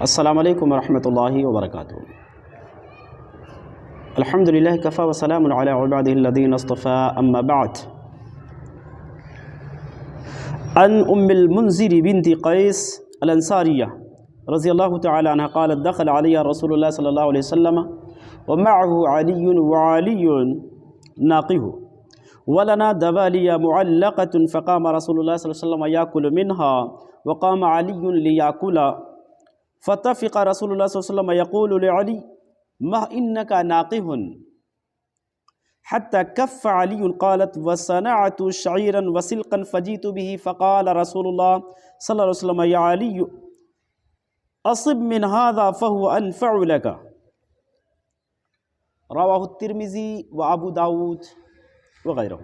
السلام علیکم ورحمۃ اللہ وبرکاتہ۔ الحمدللہ کفا وسلام علی عبادہ الذین اصطفى اما بعد۔ عن ام المنذر بنت قیس الانصاریہ رضی اللہ تعالی عنہ قالت دخل علی رسول اللہ صلی اللہ علیہ وسلم ومعه علی وعلی ناقه ولنا دبالیہ معلقة فقام رسول اللہ صلی اللہ علیہ وسلم یاکل منها وقام علی لیاکل فتفق رسول اللہ صلی اللہ علیہ وسلم یقول لعلی ما انک ناقه حتى كف علی قالت وصنعت شعیرا وسلقا فجئت به فقال رسول اللہ صلی اللہ علیہ وسلم یا علی اصب من هذا فهو انفع لك۔ رواہ الترمذی و ابو داود وغیرہ۔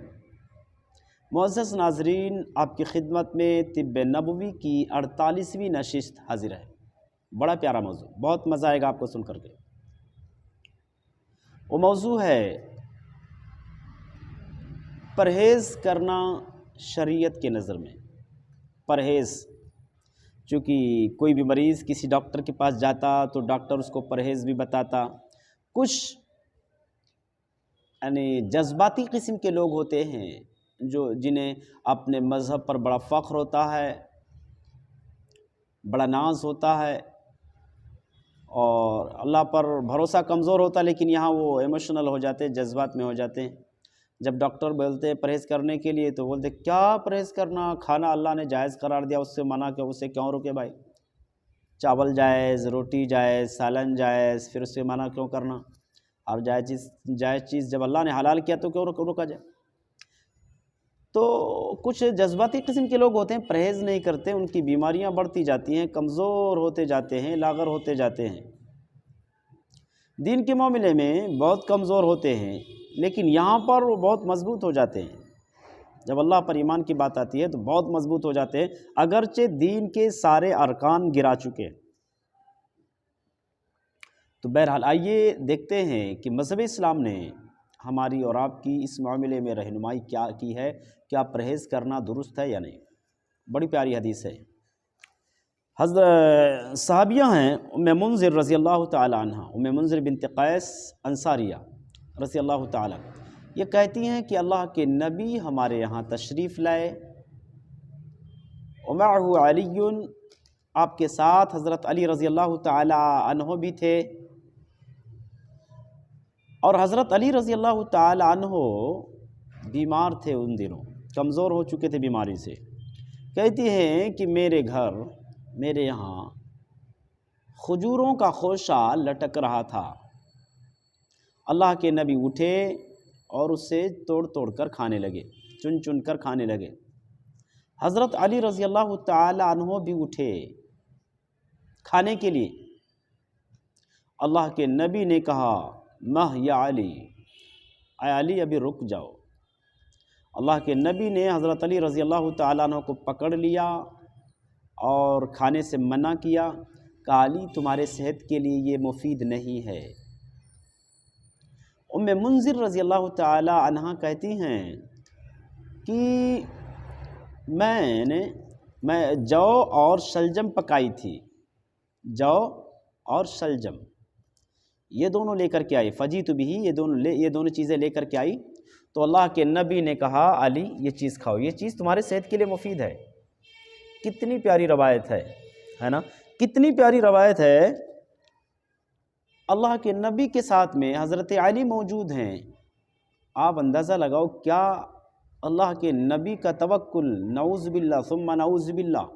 معزز ناظرین، آپ کی خدمت میں طب نبوی کی 48ویں نشست حاضر ہے۔ بڑا پیارا موضوع، بہت مزہ آئے گا آپ کو سن کر کے۔ وہ موضوع ہے پرہیز کرنا شریعت کے نظر میں۔ پرہیز، چونکہ کوئی بھی مریض کسی ڈاکٹر کے پاس جاتا تو ڈاکٹر اس کو پرہیز بھی بتاتا۔ کچھ یعنی جذباتی قسم کے لوگ ہوتے ہیں جنہیں اپنے مذہب پر بڑا فخر ہوتا ہے، بڑا ناز ہوتا ہے، اور اللہ پر بھروسہ کمزور ہوتا ہے، لیکن یہاں وہ ایموشنل ہو جاتے ہیں، جذبات میں ہو جاتے ہیں۔ جب ڈاکٹر بولتے ہیں پرہیز کرنے کے لیے تو بولتے کیا پرہیز کرنا، کھانا اللہ نے جائز قرار دیا، اس سے منع کیا، اس سے کیوں روکے بھائی؟ چاول جائز، روٹی جائز، سالن جائز، پھر اس سے منع کیوں کرنا؟ اور جائز چیز جب اللہ نے حلال کیا تو کیوں روکا جائے؟ تو کچھ جذباتی قسم کے لوگ ہوتے ہیں، پرہیز نہیں کرتے، ان کی بیماریاں بڑھتی جاتی ہیں، کمزور ہوتے جاتے ہیں، لاغر ہوتے جاتے ہیں، دین کے معاملے میں بہت کمزور ہوتے ہیں، لیکن یہاں پر وہ بہت مضبوط ہو جاتے ہیں۔ جب اللہ پر ایمان کی بات آتی ہے تو بہت مضبوط ہو جاتے ہیں، اگرچہ دین کے سارے ارکان گرا چکے۔ تو بہرحال آئیے دیکھتے ہیں کہ مذہب اسلام نے ہماری اور آپ کی اس معاملے میں رہنمائی کیا کی ہے، کیا پرہیز کرنا درست ہے یا نہیں۔ بڑی پیاری حدیث ہے۔ حضرت صحابیہ ہیں ام منذر رضی اللہ تعالی عنہ، ام منذر بنت قیس انصاریہ رضی اللہ تعالی، یہ کہتی ہیں کہ اللہ کے نبی ہمارے یہاں تشریف لائے، ومعه علی، آپ کے ساتھ حضرت علی رضی اللہ تعالی عنہ بھی تھے، اور حضرت علی رضی اللہ تعالی عنہ بیمار تھے، ان دنوں کمزور ہو چکے تھے بیماری سے۔ کہتی ہیں کہ میرے یہاں کھجوروں کا خوشہ لٹک رہا تھا، اللہ کے نبی اٹھے اور اسے توڑ کر کھانے لگے، چن کر کھانے لگے۔ حضرت علی رضی اللہ تعالی عنہ بھی اٹھے کھانے کے لیے۔ اللہ کے نبی نے کہا مہ یا علی، اے علی ابھی رک جاؤ۔ اللہ کے نبی نے حضرت علی رضی اللہ تعالیٰ عنہ کو پکڑ لیا اور کھانے سے منع کیا، کہا علی تمہارے صحت کے لیے یہ مفید نہیں ہے۔ ام منذر رضی اللہ تعالی عنہ کہتی ہیں کہ میں جو اور شلجم پکائی تھی، جو اور شلجم یہ دونوں لے کر کے آئی، فجیت بھی، یہ دونوں چیزیں لے کر کے آئی، تو اللہ کے نبی نے کہا علی یہ چیز کھاؤ، یہ چیز تمہارے صحت کے لیے مفید ہے۔ کتنی پیاری روایت ہے نا، کتنی پیاری روایت ہے۔ اللہ کے نبی کے ساتھ میں حضرت علی موجود ہیں۔ آپ اندازہ لگاؤ کیا اللہ کے نبی کا توکل، نعوذ باللہ ثم نعوذ باللہ،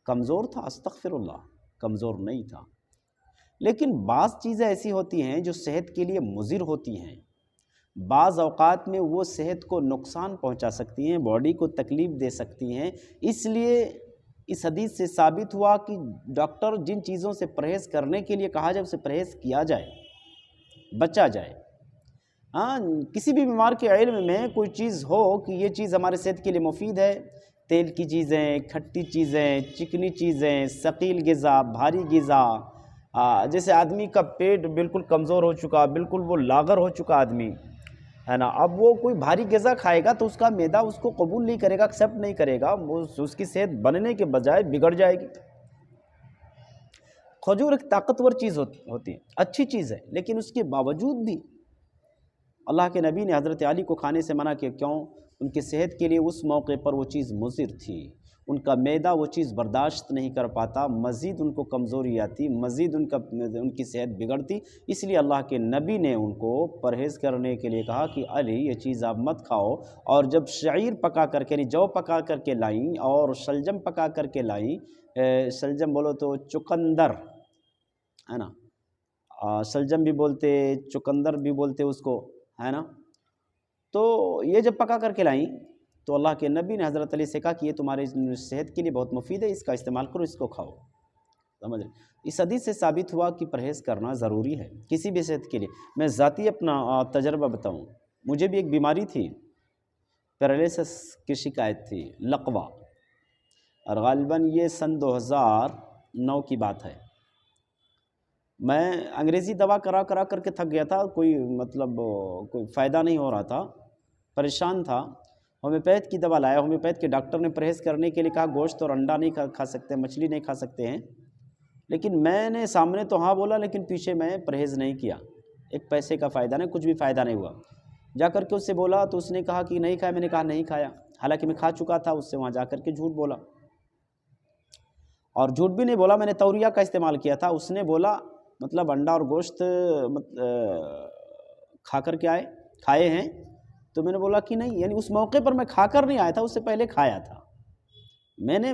کمزور تھا؟ استغفر اللہ، کمزور نہیں تھا۔ لیکن بعض چیزیں ایسی ہوتی ہیں جو صحت کے لیے مضر ہوتی ہیں، بعض اوقات میں وہ صحت کو نقصان پہنچا سکتی ہیں، باڈی کو تکلیف دے سکتی ہیں۔ اس لیے اس حدیث سے ثابت ہوا کہ ڈاکٹر جن چیزوں سے پرہیز کرنے کے لیے کہا جائے اسے پرہیز کیا جائے، بچا جائے۔ کسی بھی بیمار کے علم میں کوئی چیز ہو کہ یہ چیز ہمارے صحت کے لیے مفید ہے، تیل کی چیزیں، کھٹی چیزیں، چکنی چیزیں، ثقیل غذا، بھاری غذا، جیسے آدمی کا پیٹ بالکل کمزور ہو چکا، بالکل وہ لاغر ہو چکا آدمی ہے نا، اب وہ کوئی بھاری غذا کھائے گا تو اس کا معدہ اس کو قبول نہیں کرے گا، ایکسیپٹ نہیں کرے گا، اس کی صحت بننے کے بجائے بگڑ جائے گی۔ کھجور ایک طاقتور چیز ہوتی ہے، اچھی چیز ہے، لیکن اس کے باوجود بھی اللہ کے نبی نے حضرت علی کو کھانے سے منع کیا، کیوں؟ ان کی صحت کے لیے اس موقع پر وہ چیز مضر تھی، ان کا معدہ وہ چیز برداشت نہیں کر پاتا، مزید ان کو کمزوری آتی، مزید ان کی صحت بگڑتی، اس لیے اللہ کے نبی نے ان کو پرہیز کرنے کے لیے کہا کہ علی یہ چیز آپ مت کھاؤ۔ اور جب شعیر پکا کر کے، یعنی جو پکا کر کے لائیں اور شلجم پکا کر کے لائیں، شلجم بولو تو چقندر ہے نا، شلجم بھی بولتے، چقندر بھی بولتے اس کو، ہے نا، تو یہ جب پکا کر کے لائیں تو اللہ کے نبی نے حضرت علی سے کہا کہ یہ تمہارے صحت کے لیے بہت مفید ہے، اس کا استعمال کرو، اس کو کھاؤ۔ سمجھ رہے؟ اس حدیث سے ثابت ہوا کہ پرہیز کرنا ضروری ہے کسی بھی صحت کے لیے۔ میں ذاتی اپنا تجربہ بتاؤں، مجھے بھی ایک بیماری تھی، پیرالیسس کی شکایت تھی، لقوہ، اور غالباً یہ سن 2009 کی بات ہے۔ میں انگریزی دوا کرا کر کے تھک گیا تھا، کوئی فائدہ نہیں ہو رہا تھا، پریشان تھا۔ ہومیوپیتھ کی دوا لایا، ہومیوپیتھ کے ڈاکٹر نے پرہیز کرنے کے لیے کہا گوشت اور انڈا نہیں کھا سکتے، مچھلی نہیں کھا سکتے ہیں، لیکن میں نے سامنے تو ہاں بولا، لیکن پیچھے میں پرہیز نہیں کیا، ایک پیسے کا فائدہ نہیں، کچھ بھی فائدہ نہیں ہوا۔ جا کر کے اس سے بولا تو اس نے کہا کہ نہیں کھایا، میں نے کہا نہیں کھایا، حالانکہ میں کھا چکا تھا، اس سے وہاں جا کر کے جھوٹ بولا، اور جھوٹ بھی نہیں بولا، میں نے توریہ کا استعمال کیا تھا۔ اس نے بولا مطلب انڈا اور گوشت کھا کر کے کھائے ہیں، تو میں نے بولا کہ نہیں، یعنی اس موقع پر میں کھا کر نہیں آیا تھا، اس سے پہلے کھایا تھا،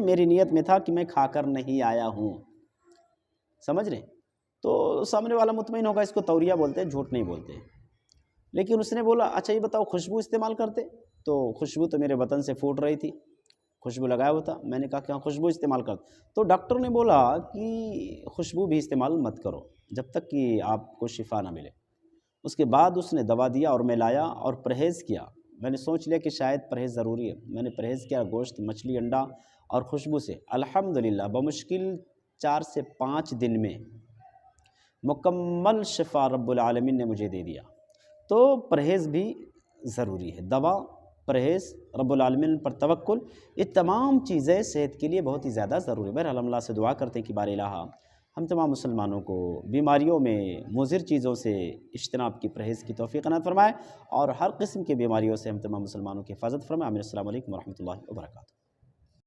میری نیت میں تھا کہ میں کھا کر نہیں آیا ہوں، سمجھ رہے؟ تو سامنے والا مطمئن ہوگا، اس کو توریہ بولتے ہیں، جھوٹ نہیں بولتے۔ لیکن اس نے بولا اچھا یہ بتاؤ خوشبو استعمال کرتے؟ تو خوشبو تو میرے بدن سے پھوٹ رہی تھی، خوشبو لگایا ہوا تھا، میں نے کہا کہ ہاں خوشبو استعمال کر، تو ڈاکٹر نے بولا کہ خوشبو بھی استعمال مت کرو جب تک کہ آپ کو شفا نہ ملے۔ اس کے بعد اس نے دوا دیا اور میں لایا اور پرہیز کیا، میں نے سوچ لیا کہ شاید پرہیز ضروری ہے، میں نے پرہیز کیا گوشت، مچھلی، انڈا اور خوشبو سے، الحمدللہ بمشکل 4 سے 5 دن میں مکمل شفا رب العالمین نے مجھے دے دیا۔ تو پرہیز بھی ضروری ہے، دوا، پرہیز، رب العالمین پر توکل، یہ تمام چیزیں صحت کے لیے بہت ہی زیادہ ضروری ہے۔ بہرحال ہم اللہ سے دعا کرتے ہیں کہ بار الہ ہم تمام مسلمانوں کو بیماریوں میں مضر چیزوں سے اجتناب کی، پرہیز کی توفیق عنایت فرمائے، اور ہر قسم کی بیماریوں سے ہم تمام مسلمانوں کی حفاظت فرمائے۔ آمین۔ السلام علیکم ورحمۃ اللہ وبرکاتہ۔